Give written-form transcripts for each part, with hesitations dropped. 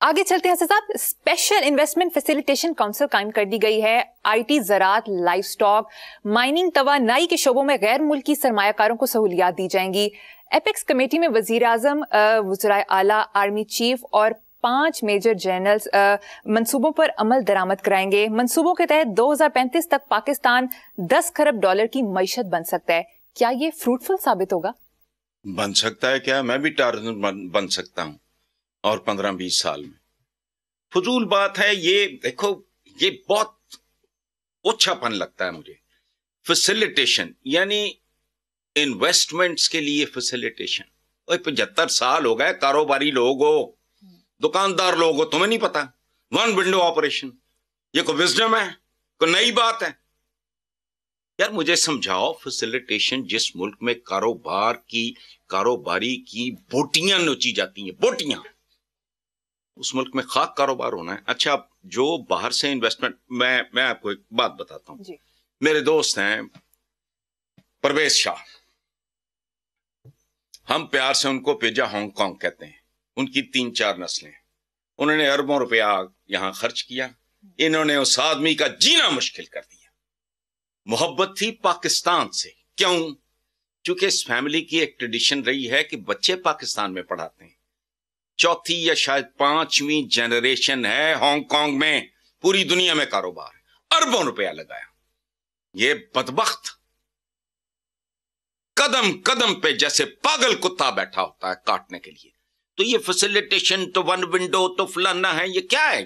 آگے چلتے ہیں حسن صاحب. اسپیشل انویسٹمنٹ فیسیلیٹیشن کاؤنسل قائم کر دی گئی ہے. آئی ٹی، زراعت، لائف سٹاک، مائننگ، توانائی کے شعبوں میں غیر ملکی سرمایہ کاروں کو سہولیات دی جائیں گی. ایپیکس کمیٹی میں وزیر اعظم، وزرائے اعلیٰ، آرمی چیف اور 5 میجر جنرلز منصوبوں پر عمل درآمد کرائیں گے. منصوبوں کے تحت 2035 تک پاکستان $10 کھرب کی معیشت بن سکتا ہے. کیا یہ فروٹفل ثابت ہوگا؟ بن سکتا ہے کیا؟ میں بھی ٹارگٹ بن سکتا ہوں اور 15-20 سال میں. فضول بات ہے یہ. دیکھو یہ بہت اوچھا پن لگتا ہے مجھے. فیسیلیٹیشن یعنی انویسٹمنٹس کے لیے فیسیلیٹیشن. 75 سال ہو گئے. کاروباری لوگ ہو، دکاندار لوگ ہو، تمہیں نہیں پتا 1 ونڈو آپریشن یہ کوئی وزڈم ہے؟ کوئی نئی بات ہے؟ یار مجھے سمجھاؤ. فیسیلیٹیشن جس ملک میں کاروباری کی بوٹیاں نوچی جاتی ہیں، بوٹیاں، اس ملک میں خاک کاروبار ہونا ہے. اچھا جو باہر سے انویسٹمنٹ، میں آپ کو ایک بات بتاتا ہوں جی. میرے دوست ہیں پرویز شاہ، ہم پیار سے ان کو پیجا ہانگ کانگ کہتے ہیں. ان کی 3-4 نسلیں، انہوں نے اربوں روپیہ یہاں خرچ کیا. انہوں نے اس آدمی کا جینا مشکل کر دیا. محبت تھی پاکستان سے. کیوں؟ چونکہ اس فیملی کی ایک ٹریڈیشن رہی ہے کہ بچے پاکستان میں پڑھاتے ہیں. 4تھی یا شاید 5ویں جنریشن ہے ہانگ کانگ میں. پوری دنیا میں کاروبار ہے، اربوں روپیہ لگایا. یہ بدبخت قدم قدم پہ جیسے پاگل کتا بیٹھا ہوتا ہے کاٹنے کے لیے. تو یہ فیسیلیٹیشن تو 1 ونڈو تو فلانا ہے. یہ کیا ہے؟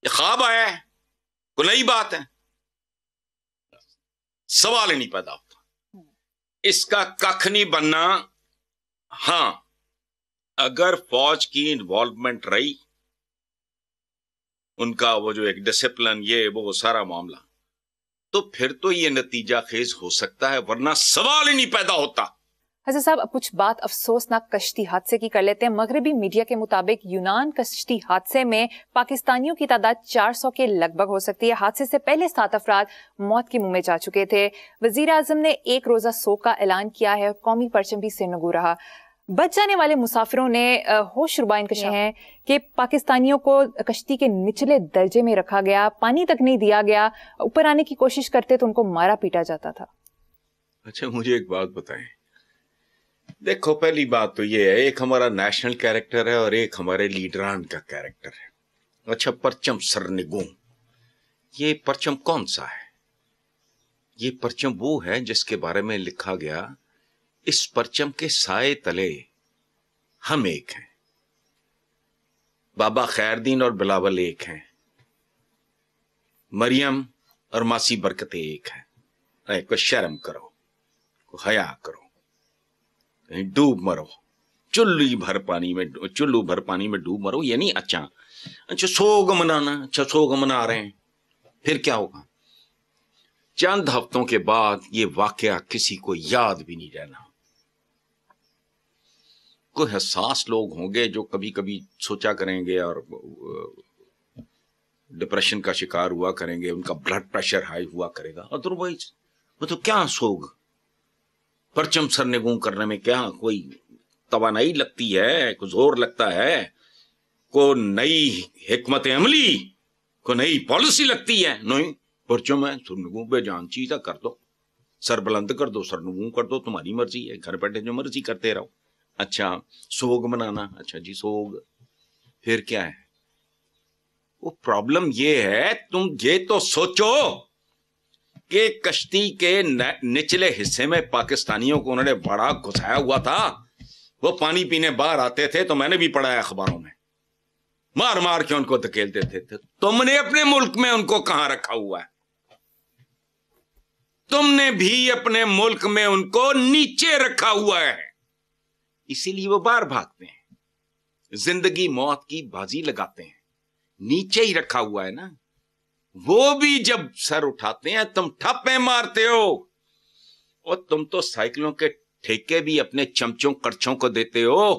یہ خواب آیا ہے؟ کوئی نئی بات ہے؟ سوال ہی نہیں پیدا ہوتا. اس کا ککھ نہیں بننا. ہاں اگر فوج کی انوالومنٹ رہی، ان کا وہ جو ایک ڈسپلن، یہ وہ سارا معاملہ، تو پھر تو یہ نتیجہ خیز ہو سکتا ہے، ورنہ سوال ہی نہیں پیدا ہوتا. حضرت صاحب اب کچھ بات افسوسناک کشتی حادثے کی کر لیتے ہیں. مغربی میڈیا کے مطابق یونان کشتی حادثے میں پاکستانیوں کی تعداد 400 کے لگ بھگ ہو سکتی ہے. حادثے سے پہلے 7 افراد موت کے منہ میں جا چکے تھے. وزیر اعظم نے 1 روزہ سوگ کا اعلان کیا ہے اور قومی پرچم بھی سرنگوں رہا. بچ جانے والے مسافروں نے ہوش ربا انکشاف ہیں کہ پاکستانیوں کو کشتی کے نچلے درجے میں رکھا گیا، پانی تک نہیں دیا گیا. اوپر آنے کی کوشش کرتے تو ان کو مارا پیٹا جاتا تھا. اچھا مجھے ایک بات بتائیں. دیکھو پہلی بات تو یہ ہے، ایک ہمارا نیشنل کیریکٹر ہے اور ایک ہمارے لیڈران کا کیریکٹر ہے. اچھا پرچم سرنگوں، یہ پرچم کون سا ہے؟ یہ پرچم وہ ہے جس کے بارے میں لکھا گیا اس پرچم کے سائے تلے ہم ایک ہیں. بابا خیردین اور بلاول ایک ہیں، مریم اور ماسی برکتیں ایک ہیں. کوئی شرم کرو، کوئی حیا کرو، ڈوب مرو چلو بھر پانی میں ڈوب مرو. یہ نہیں اچھا سوگ منانا. اچھا سوگ منا رہے ہیں، پھر کیا ہوگا؟ چند ہفتوں کے بعد یہ واقعہ کسی کو یاد بھی نہیں رہنا. کوئی حساس لوگ ہوں گے جو کبھی کبھی سوچا کریں گے اور ڈپریشن کا شکار ہوا کریں گے، ان کا بلڈ پریشر ہائی ہوا کرے گا. ادروائز وہ تو کیا سوگ، پرچم سرنگوں کرنے میں کیا کوئی توانائی لگتی ہے، کوئی زور لگتا ہے، کوئی نئی حکمت عملی، کوئی نئی پالیسی لگتی ہے؟ نہیں، پرچم ہے سرنگوں پہ جان چیزا کر دو، سر بلند کر دو، سرنگوں کر دو، تمہاری مرضی ہے، گھر بیٹھے جو مرضی کرتے رہو. اچھا سوگ منانا، اچھا جی سوگ، پھر کیا ہے؟ وہ پرابلم یہ ہے، تم یہ تو سوچو کہ کشتی کے نچلے حصے میں پاکستانیوں کو انہوں نے بڑا گھسایا ہوا تھا. وہ پانی پینے باہر آتے تھے تو میں نے بھی پڑھا ہے اخباروں میں، مار مار کے ان کو دھکیل دیتے تھے. تم نے اپنے ملک میں ان کو کہاں رکھا ہوا ہے؟ تم نے بھی اپنے ملک میں ان کو نیچے رکھا ہوا ہے، اسی لیے وہ باہر بھاگتے ہیں، زندگی موت کی بازی لگاتے ہیں. نیچے ہی رکھا ہوا ہے نا. وہ بھی جب سر اٹھاتے ہیں تم ٹھپے مارتے ہو. اور تم تو سائیکلوں کے ٹھیکے بھی اپنے چمچوں کڑچوں کو دیتے ہو.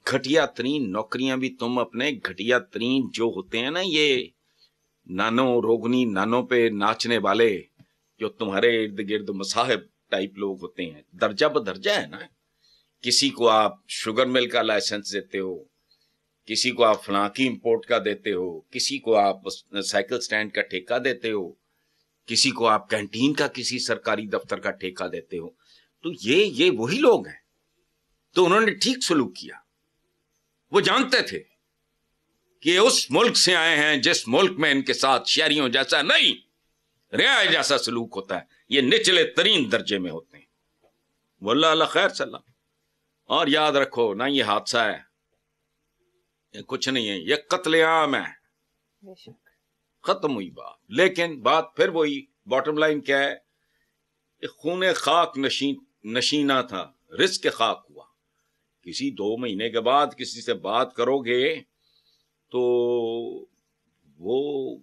گھٹیا ترین نوکریاں بھی تم اپنے گھٹیا ترین جو ہوتے ہیں نا، یہ نانو روگنی نانوں پہ ناچنے والے جو تمہارے ارد گرد مصاحب ٹائپ لوگ ہوتے ہیں، درجہ بدرجہ ہے نا. کسی کو آپ شوگر مل کا لائسنس دیتے ہو، کسی کو آپ فلاں کی امپورٹ کا دیتے ہو، کسی کو آپ سائیکل سٹینڈ کا ٹھیکہ دیتے ہو، کسی کو آپ کینٹین کا کسی سرکاری دفتر کا ٹھیکہ دیتے ہو، تو یہ وہی لوگ ہیں. تو انہوں نے ٹھیک سلوک کیا. وہ جانتے تھے کہ اس ملک سے آئے ہیں جس ملک میں ان کے ساتھ شہریوں جیسا نہیں، رعایا جیسا سلوک ہوتا ہے، یہ نچلے ترین درجے میں ہوتے ہیں. واللہ اللہ خیر صلی. اور یاد رکھو نہ یہ حادثہ ہے، یہ کچھ نہیں ہے، یہ قتل عام ہے. ختم ہوئی بات. لیکن بات پھر وہی، باٹم لائن کیا ہے؟ یہ خون خاک نشینہ تھا، رزق خاک ہوا. کسی 2 مہینے کے بعد کسی سے بات کرو گے تو وہ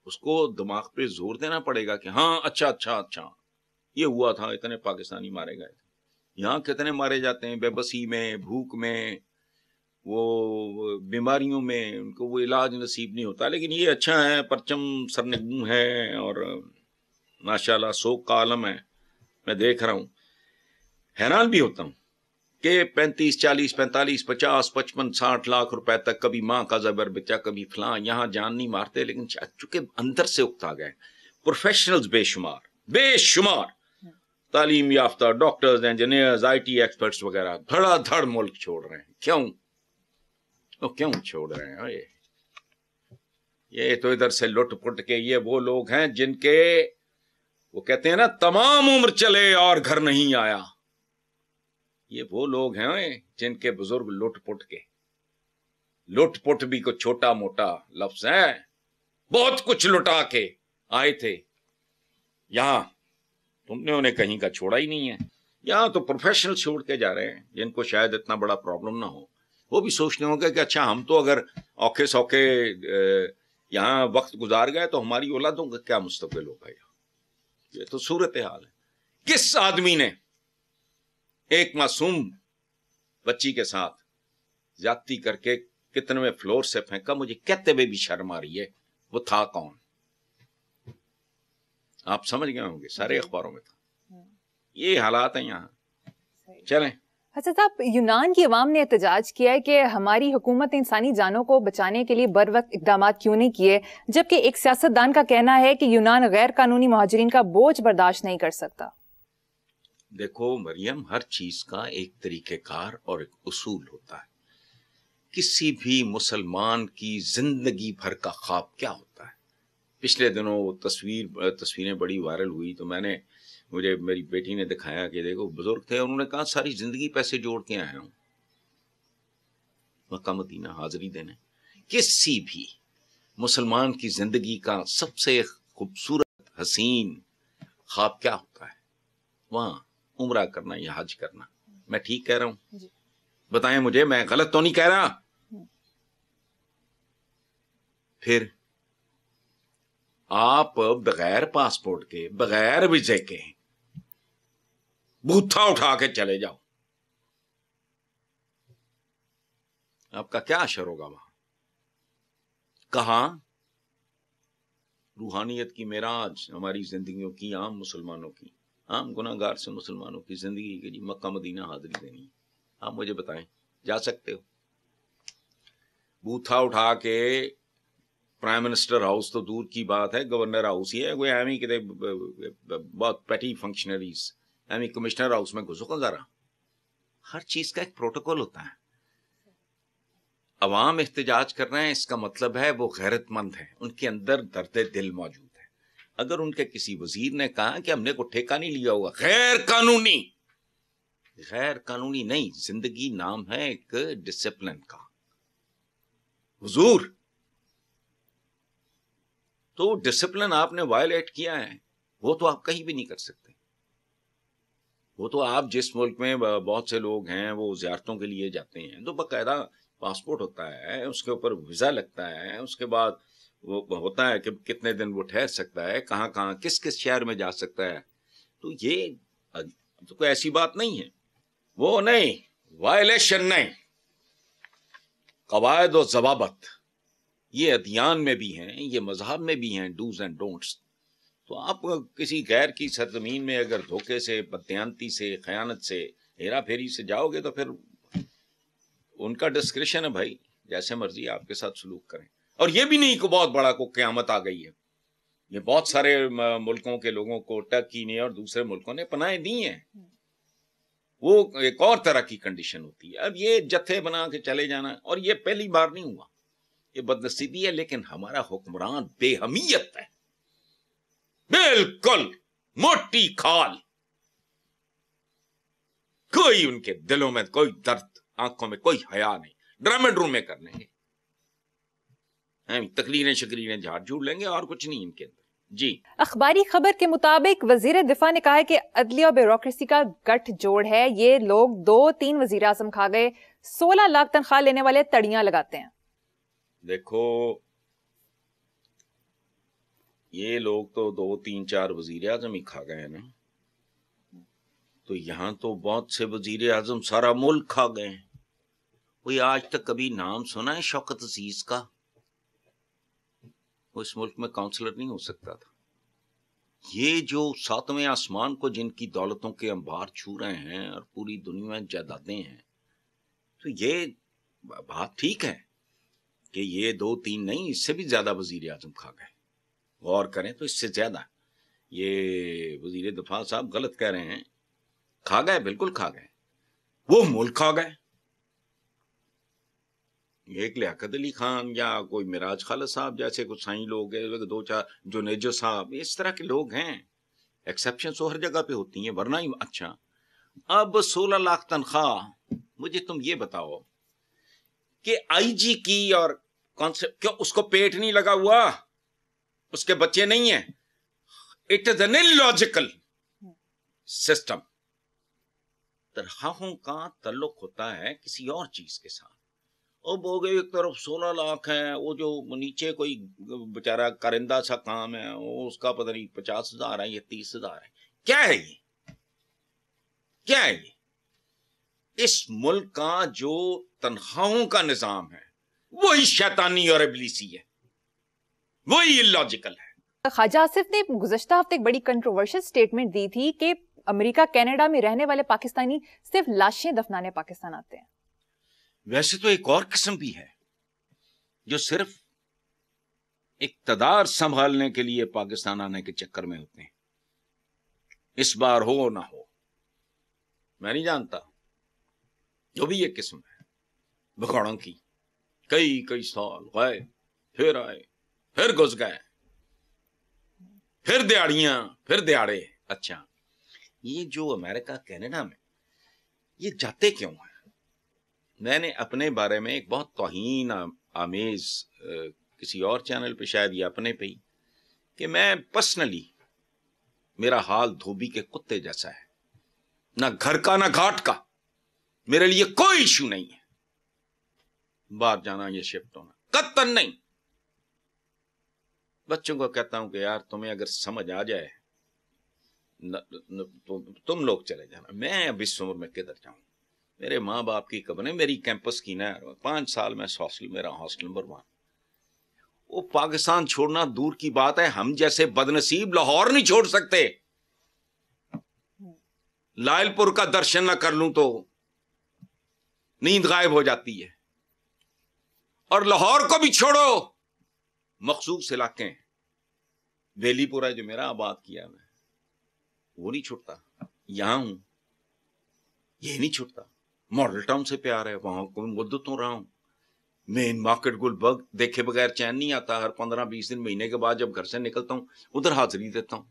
اس کو دماغ پہ زور دینا پڑے گا کہ ہاں اچھا یہ ہوا تھا، اتنے پاکستانی مارے گئے تھے. یہاں کتنے مارے جاتے ہیں بے بسی میں، بھوک میں، وہ بیماریوں میں، ان کو وہ علاج نصیب نہیں ہوتا. لیکن یہ اچھا ہے، پرچم سرنگوں ہے اور ماشاءاللہ سوگ کا عالم ہے. میں دیکھ رہا ہوں، حیران بھی ہوتا ہوں کہ 35 40 45 50 55 60 لاکھ روپے تک، کبھی ماں کا زبر بچہ، کبھی فلاں، یہاں جان نہیں مارتے. لیکن چونکہ اندر سے اکتا گئے. پروفیشنلز بے شمار تعلیم یافتہ doctors, engineers, I T experts وغیرہ دھڑا دھڑ ملک چھوڑ رہے ہیں. کیوں چھوڑ رہے ہیں؟ یہ تو ادھر سے لٹ پٹ کے، یہ وہ لوگ ہیں جن کے وہ کہتے ہیں نا تمام عمر چلے اور گھر نہیں آیا. یہ وہ لوگ ہیں جن کے بزرگ لٹ پٹ بھی کوئی چھوٹا موٹا لفظ ہے، بہت کچھ لٹا کے آئے تھے. یہاں تم نے انہیں کہیں کا چھوڑا ہی نہیں ہے. یہاں تو پروفیشنل چھوڑ کے جا رہے ہیں جن کو شاید اتنا بڑا پرابلم نہ ہو. وہ بھی سوچنے ہوں گے کہ اچھا ہم تو اگر اوکھے سوکھے یہاں وقت گزار گئے تو ہماری اولادوں کا کیا مستقبل ہوگا. یہ تو صورتحال ہے. کس آدمی نے ایک معصوم بچی کے ساتھ زیادتی کر کے کتنے فلور سے پھینکا؟ مجھے کہتے ہوئے بھی شرم آ رہی ہے وہ تھا کون. آپ سمجھ گئے ہوں گے، سارے اخباروں میں تھا. یہ حالات ہیں یہاں. چلیں حسن صاحب، یونان کی عوام نے احتجاج کیا ہے کہ ہماری حکومت نے انسانی جانوں کو بچانے کے لیے بر وقت اقدامات کیوں نہیں کیے، جبکہ ایک سیاستدان کا کہنا ہے کہ یونان غیر قانونی مہاجرین کا بوجھ برداشت نہیں کر سکتا. دیکھو مریم، ہر چیز کا ایک طریقہ کار اور ایک اصول ہوتا ہے. کسی بھی مسلمان کی زندگی بھر کا خواب کیا ہوتا ہے؟ پچھلے دنوں وہ تصویریں بڑی وائرل ہوئی تو مجھے میری بیٹی نے دکھایا کہ دیکھو بزرگ تھے، انہوں نے کہا ساری زندگی پیسے جوڑ کے آیا ہوں مکہ مدینہ حاضری دینے. کسی بھی مسلمان کی زندگی کا سب سے خوبصورت حسین خواب کیا ہوتا ہے؟ وہاں عمرہ کرنا یا حج کرنا. میں ٹھیک کہہ رہا ہوں؟ بتائیں مجھے، میں غلط تو نہیں کہہ رہا؟ پھر آپ بغیر پاسپورٹ کے، بغیر ویزے کے بوتھا اٹھا کے چلے جاؤ، آپ کا کیا اثر ہوگا وہاں؟ کہاں روحانیت کی معراج ہماری زندگیوں کی، عام مسلمانوں کی، عام گناہگار سے مسلمانوں کی زندگی کے لیے مکہ مدینہ حاضری دینی ہے. آپ مجھے بتائیں، جا سکتے ہو؟ بوتھا اٹھا کے پرائم منسٹر ہاؤس تو دور کی بات ہے، گورنر ہاؤس ہی ہے کوئی ایمی کہتے بہت پیٹی فنکشنریز ایمی کمشنر ہاؤس میں گھسو گا ذرا. ہر چیز کا ایک پروٹوکول ہوتا ہے. عوام احتجاج کر رہے ہیں، اس کا مطلب ہے وہ غیرت مند ہیں، ان کے اندر درد دل موجود ہے. اگر ان کے کسی وزیر نے کہا کہ ہم نے کوئی ٹھیکہ نہیں لیا ہوگا، غیر قانونی نہیں، زندگی نام ہے ایک ڈسپلن کا. حضور تو ڈسپلن آپ نے وائلیٹ کیا ہے، وہ تو آپ کہیں بھی نہیں کر سکتے. وہ تو آپ جس ملک میں بہت سے لوگ ہیں وہ زیارتوں کے لیے جاتے ہیں تو باقاعدہ پاسپورٹ ہوتا ہے، اس کے اوپر ویزا لگتا ہے، اس کے بعد وہ ہوتا ہے کہ کتنے دن وہ ٹھہر سکتا ہے، کہاں کہاں کس شہر میں جا سکتا ہے. تو یہ تو کوئی ایسی بات نہیں ہے. وہ نہیں، وائلیشن نہیں، قواعد و ضوابط یہ ادیان میں بھی ہیں، یہ مذہب میں بھی ہیں، ڈوز اینڈ ڈونٹس. تو آپ کسی غیر کی سرزمین میں اگر دھوکے سے، بددیانتی سے، خیانت سے، ہیرا پھیری سے جاؤ گے تو پھر ان کا ڈسکریشن ہے بھائی. جیسے مرضی آپ کے ساتھ سلوک کریں. اور یہ بھی نہیں کہ بہت بڑا کو قیامت آ گئی ہے. یہ بہت سارے ملکوں کے لوگوں کو ٹرکی نے اور دوسرے ملکوں نے پناہیں دی ہیں. وہ ایک اور طرح کی کنڈیشن ہوتی ہے. اب یہ جتھے بنا کے چلے جانا, اور یہ پہلی بار نہیں ہوا, یہ بدنصیبی ہے. لیکن ہمارا حکمران بے حمیت ہے, بالکل موٹی کھال, کوئی ان کے دلوں میں کوئی درد, آنکھوں میں کوئی حیا نہیں. ڈرامے ڈرومے کر لیں گے, تقریریں شکریریں جھاڑ جھوڑ لیں گے, اور کچھ نہیں ان کے اندر. جی, اخباری خبر کے مطابق وزیر دفاع نے کہا ہے کہ عدلیہ اور بیوروکریسی کا گٹھ جوڑ ہے. یہ لوگ 2-3 وزیر اعظم کھا گئے, 16 لاکھ تنخواہ لینے والے تڑیاں لگاتے ہیں. دیکھو یہ لوگ تو 2-3-4 وزیر اعظم ہی کھا گئے ہیں نا, تو یہاں تو بہت سے وزیر اعظم سارا ملک کھا گئے ہیں. کوئی آج تک کبھی نام سنا ہے شوکت عزیز کا؟ وہ اس ملک میں کاؤنسلر نہیں ہو سکتا تھا. یہ جو 7ویں آسمان کو جن کی دولتوں کے انبار چھو رہے ہیں اور پوری دنیا میں جائیدادیں ہیں, تو یہ بات ٹھیک ہے کہ یہ 2-3 نہیں, اس سے بھی زیادہ وزیر اعظم کھا گئے. غور کریں تو اس سے زیادہ. یہ وزیر دفاع صاحب غلط کہہ رہے ہیں, کھا گئے, بالکل کھا گئے. وہ ملک کھا گئے. ایک لیاقت علی خان یا کوئی مراج خالد صاحب جیسے کچھ سائیں لوگ ہیں, 2-4 جو نیجو صاحب, اس طرح کے لوگ ہیں. ایکسیپشن تو ہر جگہ پہ ہوتی ہیں, ورنہ ہی اچھا. اب 16 لاکھ تنخواہ, مجھے تم یہ بتاؤ کہ آئی جی کی اور کیا اس کو پیٹ نہیں لگا ہوا, اس کے بچے نہیں ہیں. It is an illogical system. تنخواہوں کا تعلق ہوتا ہے کسی اور چیز کے ساتھ. اب ہو گئے ایک طرف 16 لاکھ ہیں, وہ جو نیچے کوئی بیچارہ کرندہ سا کام ہے, وہ اس کا پتہ نہیں 50,000 ہے یا 30,000 ہے. کیا ہے یہ, کیا ہے یہ؟ اس ملک کا جو تنخواہوں کا نظام ہے وہی شیطانی اور ابلیسی ہے, وہی illogical ہے. خواجہ آصف نے گزشتہ ہفتے ایک بڑی کنٹروورشل سٹیٹمنٹ دی تھی کہ امریکہ کینیڈا میں رہنے والے پاکستانی صرف لاشیں دفنانے پاکستان آتے ہیں. ویسے تو ایک اور قسم بھی ہے جو صرف اقتدار سنبھالنے کے لیے پاکستان آنے کے چکر میں ہوتے ہیں. اس بار ہو نہ ہو میں نہیں جانتا, جو بھی یہ قسم ہے بگوڑوں کی, کئی سال گئے, پھر آئے, پھر گھس گئے, پھر دیہڑیاں, پھر دیہڑے. اچھا, یہ جو امریکہ کینیڈا میں یہ جاتے کیوں ہیں؟ میں نے اپنے بارے میں ایک بہت توہین آمیز کسی اور چینل پہ شاید یا اپنے پہ ہی, کہ میں پرسنلی میرا حال دھوبی کے کتے جیسا ہے, نہ گھر کا نہ گھاٹ کا. میرے لیے کوئی ایشو نہیں ہے باہر جانا یا شفٹ ہونا, قطعاً نہیں. بچوں کو کہتا ہوں کہ یار تمہیں اگر سمجھ آ جائے تو تم لوگ چلے جانا, میں اب اس عمر میں کدھر جاؤں. میرے ماں باپ کی قبر ہے, میری کیمپس کی نا, 5 سال میں ہاسٹل, میرا ہاسٹل نمبر 1. وہ پاکستان چھوڑنا دور کی بات ہے, ہم جیسے بدنصیب لاہور نہیں چھوڑ سکتے. لائل پور کا درشن نہ کر لوں تو نیند غائب ہو جاتی ہے. اور لاہور کو بھی چھوڑو, مخصوص علاقے ہیں, ویلی پورا جو میرا آباد کیا میں, وہ نہیں چھوٹتا. یہاں ہوں, یہ نہیں چھوٹتا. ماڈل ٹاؤن سے پیار ہے, وہاں کوئی مدتوں رہا ہوں. مین مارکیٹ گلبرگ دیکھے بغیر چین نہیں آتا. ہر 15-20 دن, مہینے کے بعد جب گھر سے نکلتا ہوں ادھر حاضری دیتا ہوں.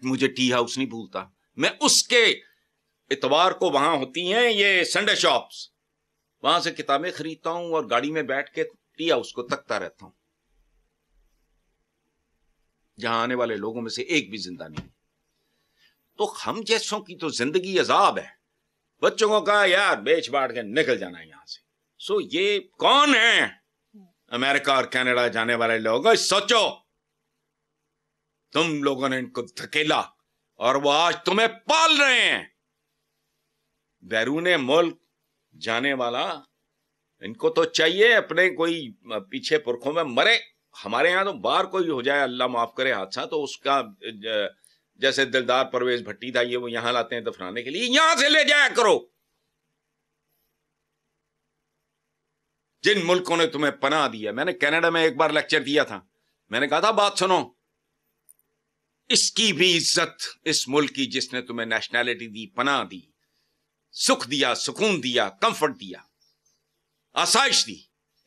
مجھے ٹی ہاؤس نہیں بھولتا. میں اس کے اتوار کو وہاں ہوتی ہیں یہ سنڈے شاپس, وہاں سے کتابیں خریدتا ہوں اور گاڑی میں بیٹھ کے ٹی ہاؤس کو تکتا رہتا ہوں, جہاں آنے والے لوگوں میں سے ایک بھی زندہ نہیں. تو ہم جیسوں کی تو زندگی عذاب ہے. بچوں کو کہا یار بیچ باٹ کے نکل جانا ہے یہاں سے. سو یہ کون ہیں امریکہ اور کینیڈا جانے والے لوگ؟ سوچو, تم لوگوں نے ان کو دھکیلا اور وہ آج تمہیں پال رہے ہیں. بیرون ملک جانے والا ان کو تو چاہیے اپنے کوئی پیچھے پرکھوں میں مرے. ہمارے یہاں تو باہر کوئی ہو جائے, اللہ معاف کرے, حادثہ, تو اس کا جیسے دلدار پرویز بھٹی تھا, یہ وہ یہاں لاتے ہیں دفنانے کے لیے, یہاں سے لے جایا کرو. جن ملکوں نے تمہیں پناہ دیا. میں نے کینیڈا میں ایک بار لیکچر دیا تھا, میں نے کہا تھا بات سنو, اس کی بھی عزت اس ملک کی جس نے تمہیں نیشنلٹی دی, پناہ دی, سکھ دیا, سکون دیا, کمفرٹ دیا, آسائش دی,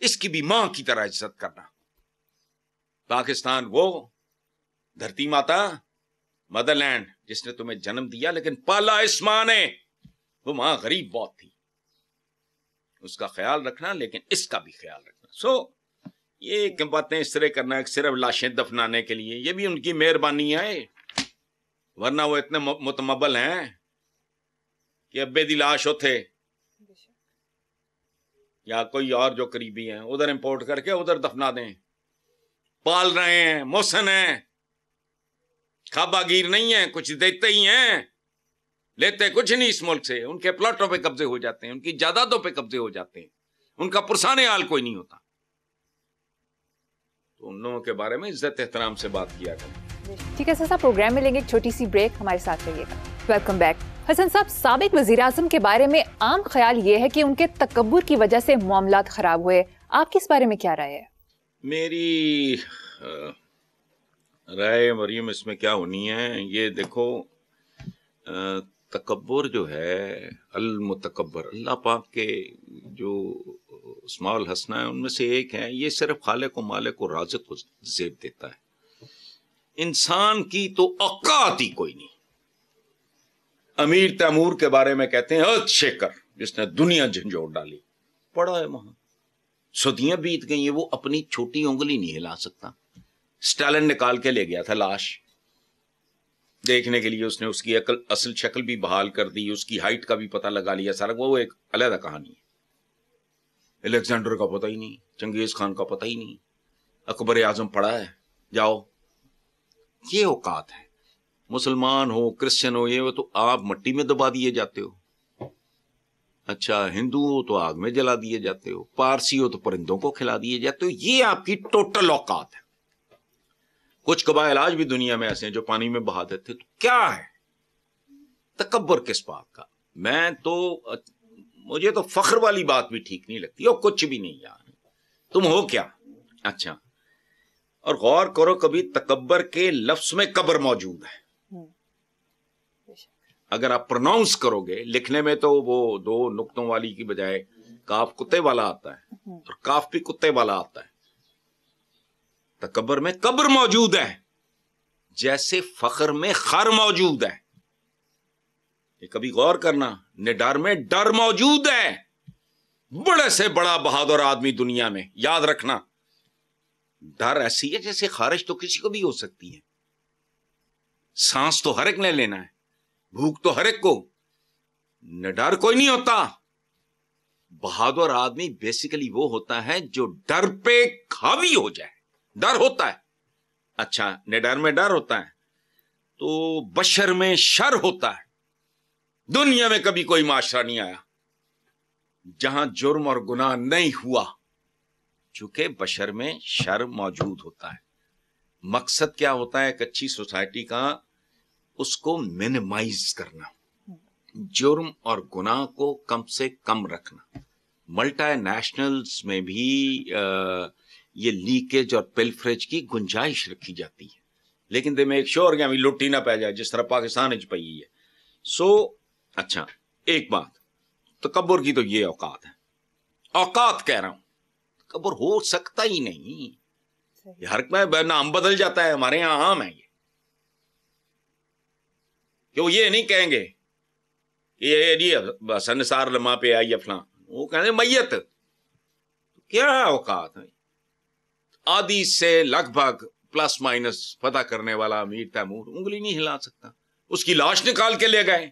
اس کی بھی ماں کی طرح عزت کرنا. پاکستان وہ دھرتی ماتا, مدر لینڈ, جس نے تمہیں جنم دیا لیکن پالا اس ماں نے. وہ ماں غریب بہت تھی, اس کا خیال رکھنا, لیکن اس کا بھی خیال رکھنا. یہ باتیں اس طرح کرنا صرف لاشیں دفنانے کے لیے, یہ بھی ان کی مہربانی ہے, ورنہ وہ اتنے متمبل ہیں کہ ابے دی لاش ہوتے یا کوئی اور جو قریبی ہیں ادھر امپورٹ کر کے ادھر دفنا دیں. پال رہے ہیں, محسن ہیں, کھابا گیر نہیں ہیں, کچھ دیتے ہی ہیں, لیتے کچھ نہیں اس ملک سے. ان کے پلاٹوں پہ قبضے ہو جاتے ہیں, ان کی جائیدادوں پہ قبضے ہو جاتے ہیں, ان کا پرسان حال کوئی نہیں ہوتا. تو ان لوگوں کے بارے میں عزت احترام سے بات کیا کریں. ٹھیک ہے صاحب, پروگرام میں لیں گے ایک چھوٹی سی بریک, ہمارے ساتھ رہیے گا. Welcome back. حسن صاحب, سابق وزیر اعظم کے بارے میں عام خیال یہ ہے کہ ان کے تکبر کی وجہ سے معاملات خراب ہوئے. آپ کس بارے میں کیا رائے ہے؟ میری رائے مریم اس میں کیا ہونی ہے, یہ دیکھو, تکبر جو ہے, المتکبر, اللہ پاک کے جو اسماء الحسنہ ہے ان میں سے ایک ہے. یہ صرف خالق و مالک و رازق کو زیب دیتا ہے, انسان کی تو اوقات ہی کوئی نہیں. امیر تیمور کے بارے میں کہتے ہیں ارتھ شیکر, جس نے دنیا جھنجھوڑ ڈالی. پڑا ہے وہاں, صدیاں بیت گئی ہیں, وہ اپنی چھوٹی انگلی نہیں ہلا سکتا. اسٹالن نکال کے لے گیا تھا لاش دیکھنے کے لیے, اس نے اس کی اصل شکل بھی بحال کر دی, اس کی ہائٹ کا بھی پتہ لگا لیا سارا. وہ ایک علیحدہ کہانی ہے. الیگزینڈر کا پتہ ہی نہیں, چنگیز خان کا پتہ ہی نہیں, اکبر اعظم پڑا ہے, جاؤ. یہ اوقات ہے. مسلمان ہو, کرسچن ہو, یہ ہو تو آپ مٹی میں دبا دیے جاتے ہو. اچھا, ہندو ہو تو آگ میں جلا دیے جاتے ہو, پارسی ہو تو پرندوں کو کھلا دیے جاتے ہو. یہ آپ کی ٹوٹل اوقات ہے. کچھ قبائل آج بھی دنیا میں ایسے ہیں جو پانی میں بہا دیتے. تو کیا ہے تکبر کس بات کا؟ میں تو, مجھے تو فخر والی بات بھی ٹھیک نہیں لگتی, اور کچھ بھی نہیں یار, تم ہو کیا. اچھا, اور غور کرو کبھی تکبر کے لفظ میں قبر موجود ہے. اگر آپ پروناؤنس کرو گے, لکھنے میں تو وہ دو نقطوں والی کی بجائے کاف کتے والا آتا ہے, اور کاف بھی کتے والا آتا ہے. تکبر میں قبر موجود ہے, جیسے فخر میں خر موجود ہے. یہ کبھی غور کرنا, نڈر میں ڈر موجود ہے. بڑے سے بڑا بہادر آدمی دنیا میں, یاد رکھنا, ڈر ایسی ہے جیسے خارش تو کسی کو بھی ہو سکتی ہے. سانس تو ہر ایک نے لینا ہے, بھوک تو ہر ایک کو, نڈر کوئی نہیں ہوتا. بہادر آدمی بیسیکلی وہ ہوتا ہے جو ڈر پہ حاوی ہو جائے. ڈر ہوتا ہے. اچھا, نڈر میں ڈر ہوتا ہے, تو بشر میں شر ہوتا ہے. دنیا میں کبھی کوئی معاشرہ نہیں آیا جہاں جرم اور گناہ نہیں ہوا, چونکہ بشر میں شر موجود ہوتا ہے. مقصد کیا ہوتا ہے ایک اچھی سوسائٹی کا؟ اس کو منیمائز کرنا, جرم اور گناہ کو کم سے کم رکھنا. ملٹی نیشنلز میں بھی یہ لیکیج اور پلفریج کی گنجائش رکھی جاتی ہے, لیکن دے میں ایک شور گیا لٹی نہ پہ جائے جس طرح پاکستان چ پئی ہے. اچھا, ایک بات, تکبر کی تو یہ اوقات ہے. اوقات کہہ رہا ہوں, تکبر ہو سکتا ہی نہیں. یہ ہر میں نام بدل جاتا ہے, ہمارے یہاں عام ہے یہ, کہ وہ یہ نہیں کہیں گے کہ یہ حسن نثار لمحہ پہ آئی ہے فلاں, وہ کہیں گے میت. کیا اوقات ہے؟ آدھی سے لگ بھگ پلس مائنس پتہ کرنے والا امیر تیمور انگلی نہیں ہلا سکتا. اس کی لاش نکال کے لے گئے,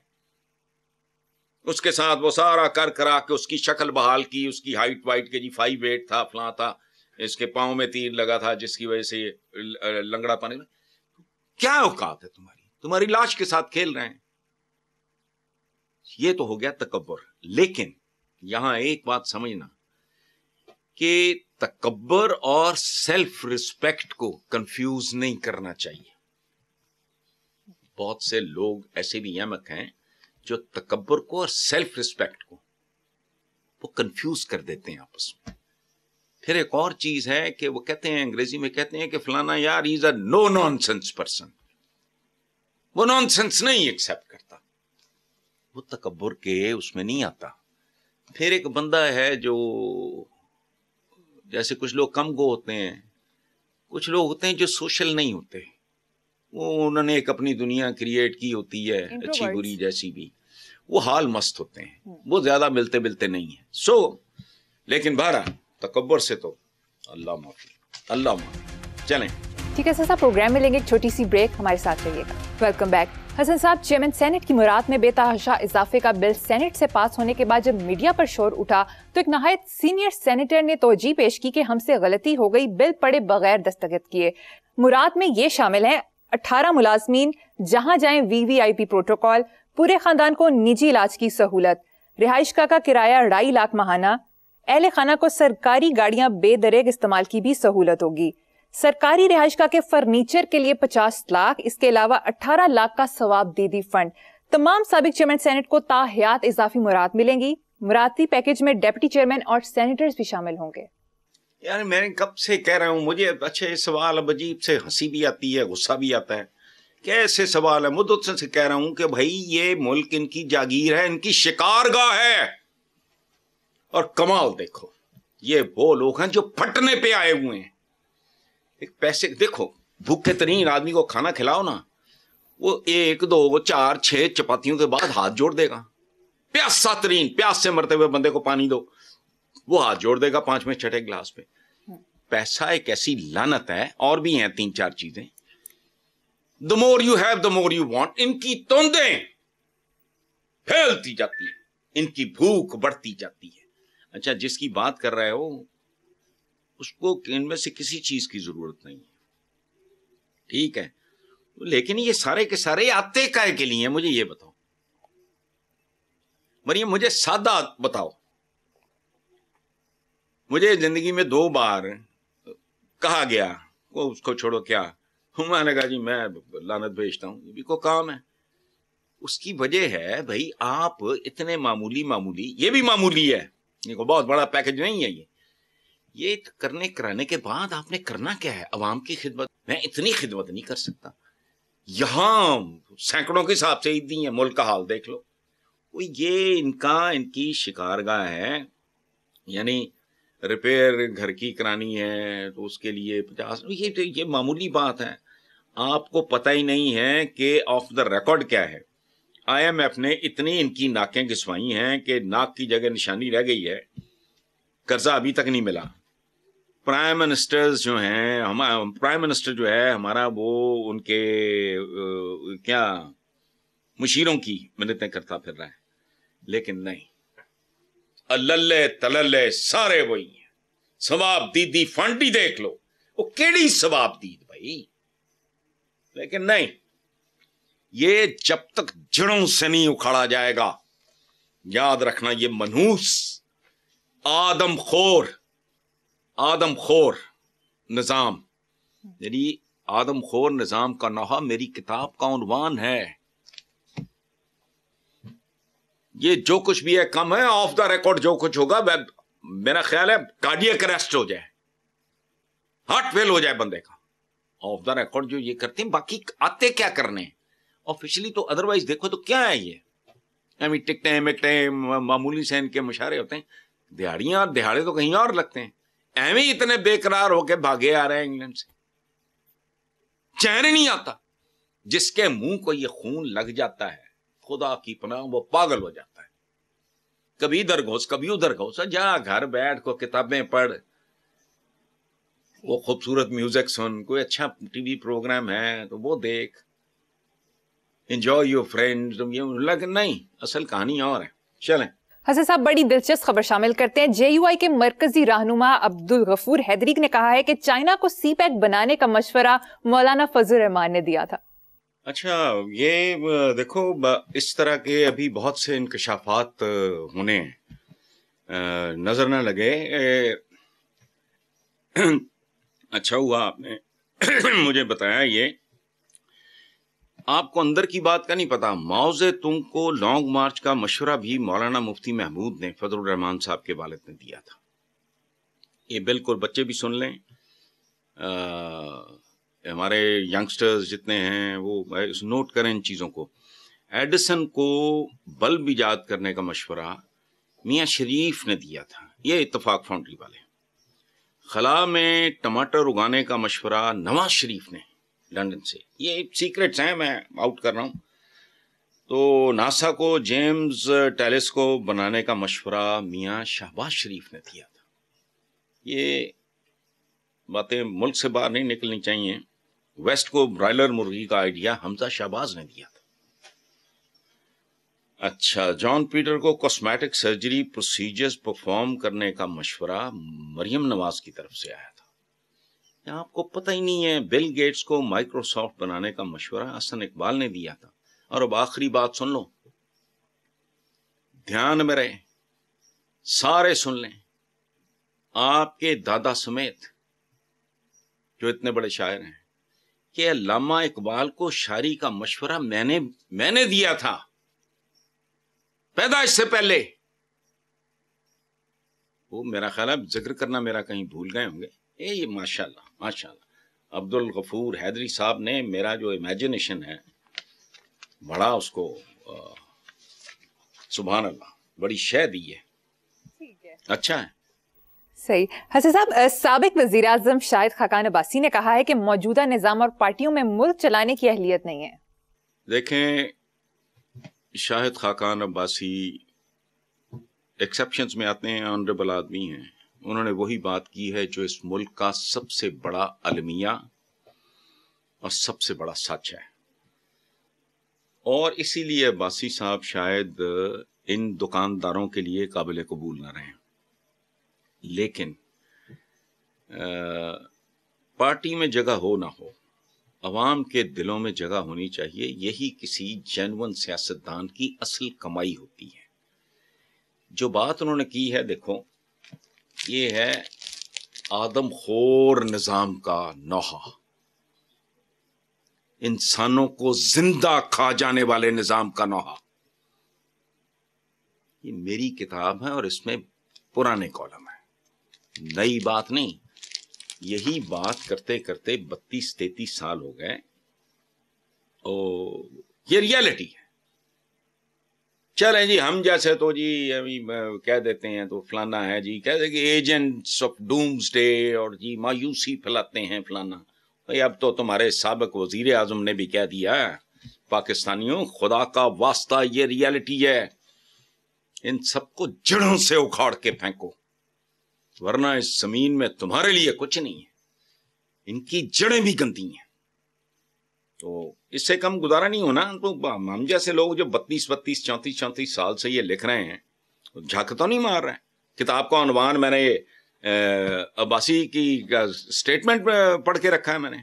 اس کے ساتھ وہ سارا کر کرا کے اس کی شکل بحال کی, اس کی ہائٹ وائٹ کے جی 5'8" تھا, فلاں تھا, اس کے پاؤں میں تیر لگا تھا جس کی وجہ سے یہ لنگڑا پانے. کیا اوقات ہے تمہاری لاش کے ساتھ کھیل رہے ہیں. یہ تو ہو گیا تکبر. لیکن یہاں ایک بات سمجھنا کہ تکبر اور سیلف ریسپیکٹ کو کنفیوز نہیں کرنا چاہیے. بہت سے لوگ ایسے بھی یمک ہیں جو تکبر کو اور سیلف ریسپیکٹ کو وہ کنفیوز کر دیتے ہیں آپس میں. پھر ایک اور چیز ہے کہ وہ کہتے ہیں، انگریزی میں کہتے ہیں کہ فلانا یار از اے نو نان سینس پرسن، وہ نان سینس نہیں ایکسپٹ کرتا، وہ تکبر کے اس میں نہیں آتا. پھر ایک بندہ ہے جو جیسے کچھ لوگ کم گو ہوتے ہیں، کچھ لوگ ہوتے ہیں جو سوشل نہیں ہوتے، وہ انہوں نے ایک اپنی دنیا کریٹ کی ہوتی ہے، اچھی بری جیسی بھی، وہ حال مست ہوتے ہیں، وہ زیادہ ملتے نہیں ہیں. سو لیکن بہرحال تکبر سے تو اللہ معافی، اللہ معافی. چلیں ٹھیک ہے صاحب، پروگرام میں لیں گے ایک چھوٹی سی بریک، ہمارے ساتھ رہیے گا. Welcome back. حسن صاحب، چیئرمین سینٹ کی مراد میں بے تحاشا اضافے کا بل سینٹ سے پاس ہونے کے بعد جب میڈیا پر شور اٹھا تو ایک نہایت سینئر سینیٹر نے توجہ پیش کی کہ ہم سے غلطی ہو گئی، بل پڑھے بغیر دستخط کیے. مراد میں یہ شامل ہیں 18 ملازمین، جہاں جائیں VVIP پروٹوکول، پورے خاندان کو نجی علاج کی سہولت، رہائش کا کرایہ 2.5 لاکھ ماہانہ، اہل خانہ کو سرکاری گاڑیاں بے دریغ استعمال کی بھی سہولت ہوگی، سرکاری رہائش کا کے فرنیچر کے لیے 50 لاکھ، اس کے علاوہ 18 لاکھ کا ثواب دیدی فنڈ. تمام سابق چیئرمین سینٹ کو تاحیات اضافی مراد ملیں گی. مراتی پیکج میں ڈیپٹی چیئرمین اور سینیٹرز بھی شامل ہوں گے. یار میں کب سے کہہ رہا ہوں، مجھے اچھے سوال اب عجیب سے ہنسی بھی آتی ہے، غصہ بھی آتا ہے. کیسے سوال ہے؟ مدت سے کہہ رہا ہوں کہ بھائی یہ ملک ان کی جاگیر ہے، ان کی شکارگاہ ہے. اور کمال دیکھو، یہ وہ لوگ ہیں جو پھٹنے پہ آئے ہوئے ہیں. ایک پیسے دیکھو، بھوکے ترین آدمی کو کھانا کھلاؤ نا، وہ 1 2 4 6 چپاتیوں کے بعد ہاتھ جوڑ دے گا. پیاسا ترین، پیاس سے مرتے ہوئے بندے کو پانی دو، وہ ہاتھ جوڑ دے گا 5ویں 6ٹھے گلاس پہ. پیسہ ایک ایسی لعنت ہے، اور بھی ہیں 3 4 چیزیں. the more you have the more you want. ان کی توندیں پھیلتی جاتی ہیں، ان کی بھوک بڑھتی جاتی ہے. اچھا، جس کی بات کر رہے ہو اس کو ان میں سے کسی چیز کی ضرورت نہیں ہے، ٹھیک ہے، لیکن یہ سارے کے سارے آتے کائے کے لیے ہیں؟ مجھے یہ بتاؤ مریم، مجھے سادہ بتاؤ. مجھے زندگی میں 2 بار کہا گیا وہ اس کو چھوڑو، کیا میں نے کہا جی میں لعنت بھیجتا ہوں، یہ بھی کوئی کام ہے. اس کی وجہ ہے بھائی آپ اتنے معمولی، یہ بھی معمولی ہے، یہ کوئی بہت بڑا پیکج نہیں ہے. یہ کرنے کرانے کے بعد آپ نے کرنا کیا ہے؟ عوام کی خدمت. میں اتنی خدمت نہیں کر سکتا. یہاں سینکڑوں کے حساب سے اتنی ہے، ملک کا حال دیکھ لو. یہ ان کی شکارگاہ ہے. یعنی ریپیئر گھر کی کرانی ہے تو اس کے لیے 50، یہ معمولی بات ہے. آپ کو پتہ ہی نہیں ہے کہ آف دا ریکارڈ کیا ہے. IMF نے اتنی ان کی ناکیں گھسوائی ہیں کہ ناک کی جگہ نشانی رہ گئی ہے، قرضہ ابھی تک نہیں ملا. پرائم منسٹر جو ہے ہمارا، وہ ان کے کیا مشیروں کی منتیں کرتا پھر رہا ہے. لیکن نہیں، اللہ تللے سارے وہی ہیں. ثواب دیدی فنڈ ہی دیکھ لو، وہ کیڑی ثواب دید بھائی. لیکن نہیں، یہ جب تک جڑوں سے نہیں اکھاڑا جائے گا، یاد رکھنا، یہ منحوس آدم خور نظام، یعنی آدم خور نظام کا نوحہ میری کتاب کا عنوان ہے. یہ جو کچھ بھی ہے کم ہے. آف دا ریکارڈ جو کچھ ہوگا میرا خیال ہے کارڈیک اریسٹ ہو جائے، ہارٹ فیل ہو جائے بندے کا. آف دا ریکارڈ جو یہ کرتے ہیں، باقی آتے کیا کرنے آفیشلی تو ادروائز دیکھو تو کیا ہے یہ ٹکٹیں معمولی سے ان کے مشاعرے ہوتے ہیں. دہاڑے تو کہیں اور لگتے ہیں. ایویں اتنے بے قرار ہو کے بھاگے آ رہے ہیں انگلینڈ سے، چین نہیں آتا. جس کے منہ کو یہ خون لگ جاتا ہے، خدا کی پناہ وہ پاگل ہو جاتا ہے. کبھی ادھر گھوس کبھی ادھر گھوس. جا گھر بیٹھ کو کتابیں پڑھ، وہ خوبصورت میوزک سن، کوئی اچھا ٹی وی پروگرام ہے تو وہ دیکھ، انجوائے یور فرینڈز. لیکن نہیں، اصل کہانی اور ہے. چلیں حسن صاحب، بڑی دلچسپ خبر شامل کرتے ہیں. JUI کے مرکزی رہنما عبدالغفور حیدری نے کہا ہے کہ چائنا کو سی پیک بنانے کا مشورہ مولانا فضل الرحمان نے دیا تھا. اچھا، یہ دیکھو، اس طرح کے ابھی بہت سے انکشافات ہونے نظر نہ لگے. اچھا ہوا آپ نے مجھے بتایا. یہ آپ کو اندر کی بات کا نہیں پتا. ماؤ زیتونگ کو لانگ مارچ کا مشورہ بھی مولانا مفتی محمود نے فضل الرحمان صاحب کے والد نے دیا تھا. یہ بالکل بچے بھی سن لیں، ہمارے ینگسٹرز جتنے ہیں وہ نوٹ کریں ان چیزوں کو. ایڈیسن کو بلب ایجاد کرنے کا مشورہ میاں شریف نے دیا تھا، یہ اتفاق فاؤنڈری والے. خلا میں ٹماٹر اگانے کا مشورہ نواز شریف نے لندن سے. یہ سیکرٹس ہیں، میں آؤٹ کر رہا ہوں. تو ناسا کو جیمز ٹیلیسکوپ بنانے کا مشورہ میاں شہباز شریف نے دیا تھا. یہ باتیں ملک سے باہر نہیں نکلنی چاہیے. ویسٹ کو برائلر مرغی کا آئیڈیا حمزہ شہباز نے دیا تھا. اچھا، جان پیٹر کو کاسمیٹک سرجری پروسیجرز پرفارم کرنے کا مشورہ مریم نواز کی طرف سے آیا تھا. آپ کو پتہ ہی نہیں ہے بل گیٹس کو مائکروسافٹ بنانے کا مشورہ حسن اقبال نے دیا تھا. اور اب آخری بات سن لو، دھیان میں رہے، سارے سن لیں. آپ کے دادا سمیت جو اتنے بڑے شاعر ہیں کہ علامہ اقبال کو شاعری کا مشورہ میں نے دیا تھا پیدائش سے پہلے. وہ میرا خیال ہے ذکر کرنا میرا کہیں بھول گئے ہوں گے. یہ ماشاءاللہ ماشاءاللہ عبد الغفور حیدری صاحب نے میرا جو امیجنیشن ہے بڑا اس کو سبحان اللہ بڑی شے دی ہے. اچھا ہے، صحیح. حسن صاحب، سابق وزیر اعظم شاہد خاقان عباسی نے کہا ہے کہ موجودہ نظام اور پارٹیوں میں ملک چلانے کی اہلیت نہیں ہے. دیکھیں، شاہد خاقان عباسی ایکسیپشنز میں آتے ہیں، آنریبل آدمی ہیں. انہوں نے وہی بات کی ہے جو اس ملک کا سب سے بڑا المیہ اور سب سے بڑا سچ ہے. اور اسی لیے عباسی صاحب شاید ان دکانداروں کے لیے قابل قبول نہ رہیں. لیکن پارٹی میں جگہ ہو نہ ہو، عوام کے دلوں میں جگہ ہونی چاہیے. یہی کسی جینون سیاستدان کی اصل کمائی ہوتی ہے. جو بات انہوں نے کی ہے، دیکھو، یہ ہے آدم خور نظام کا نوحہ، انسانوں کو زندہ کھا جانے والے نظام کا نوحہ. یہ میری کتاب ہے اور اس میں پرانے کالم ہے، نئی بات نہیں. یہی بات کرتے کرتے 32-33 سال ہو گئے. یہ ریالٹی ہے. چلیں جی، ہم جیسے تو جی کہہ دیتے ہیں تو فلانا ہے جی، کہہ دیں کہ ایجنٹس آف ڈومز ڈے، اور جی مایوسی پھیلاتے ہیں فلانا. بھائی اب تو تمہارے سابق وزیر اعظم نے بھی کہہ دیا، پاکستانیوں خدا کا واسطہ یہ ریالٹی ہے، ان سب کو جڑوں سے اکھاڑ کے پھینکو، ورنہ اس زمین میں تمہارے لیے کچھ نہیں ہے. ان کی جڑیں بھی گندی ہیں. تو اس سے کم گزارا نہیں ہونا. تو ہم جیسے لوگ جو 32 34 سال سے یہ لکھ رہے ہیں، جھک تو نہیں مار رہے ہیں. کتاب کا عنوان میں نے عباسی کی سٹیٹمنٹ پڑھ کے رکھا ہے میں نے.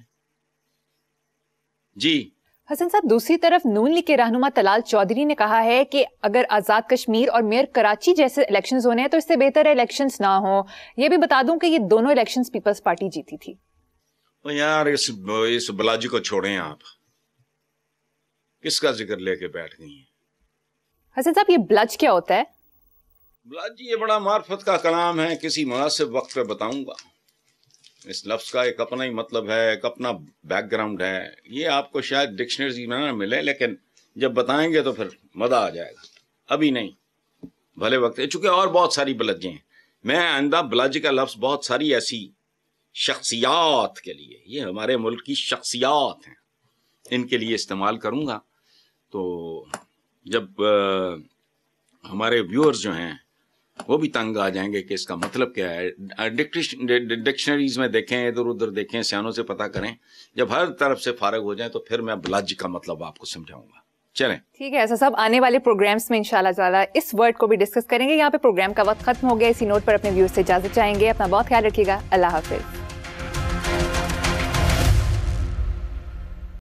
جی حسن صاحب، دوسری طرف نون لیگ کے رہنما طلال چودھری نے کہا ہے کہ اگر آزاد کشمیر اور میئر کراچی جیسے الیکشنز ہونے ہیں تو اس سے بہتر ہے الیکشنز نہ ہوں. یہ بھی بتا دوں کہ یہ دونوں الیکشنز پیپلز پارٹی جیتی تھی. یار اس بلاجی کو چھوڑیں، آپ کس کا ذکر لے کے بیٹھ گئی ہیں؟ حسن صاحب، یہ بلج کیا ہوتا ہے؟ بلج یہ بڑا معرفت کا کلام ہے، کسی مناسب وقت پہ بتاؤں گا. اس لفظ کا ایک اپنا ہی مطلب ہے، ایک اپنا بیک گراؤنڈ ہے. یہ آپ کو شاید ڈکشنریز میں نہ ملے، لیکن جب بتائیں گے تو پھر مزہ آ جائے گا. ابھی نہیں، بھلے وقت ہے. چونکہ اور بہت ساری بلجیں ہیں. میں آئندہ بلج کا لفظ بہت ساری ایسی شخصیات کے لیے، یہ ہمارے ملک کی شخصیات ہیں، ان کے لیے استعمال کروں گا. تو جب ہمارے ویورز جو ہیں وہ بھی تنگ آ جائیں گے کہ اس کا مطلب کیا ہے، ڈکشنریز میں دیکھیں، ادھر ادھر دیکھیں، سیانوں سے پتہ کریں. جب ہر طرف سے فارغ ہو جائیں تو پھر میں بلج کا مطلب آپ کو سمجھاؤں گا. چلیں ٹھیک ہے ایسا صاحب، آنے والے پروگرامز میں انشاءاللہ تعالیٰ اس ورڈ کو بھی ڈسکس کریں گے. یہاں پہ پروگرام کا وقت ختم ہو گیا. اسی نوٹ پر اپنے ویورز سے اجازت چاہیں گے. اپنا بہت خیال رکھیے گا. اللہ حافظ.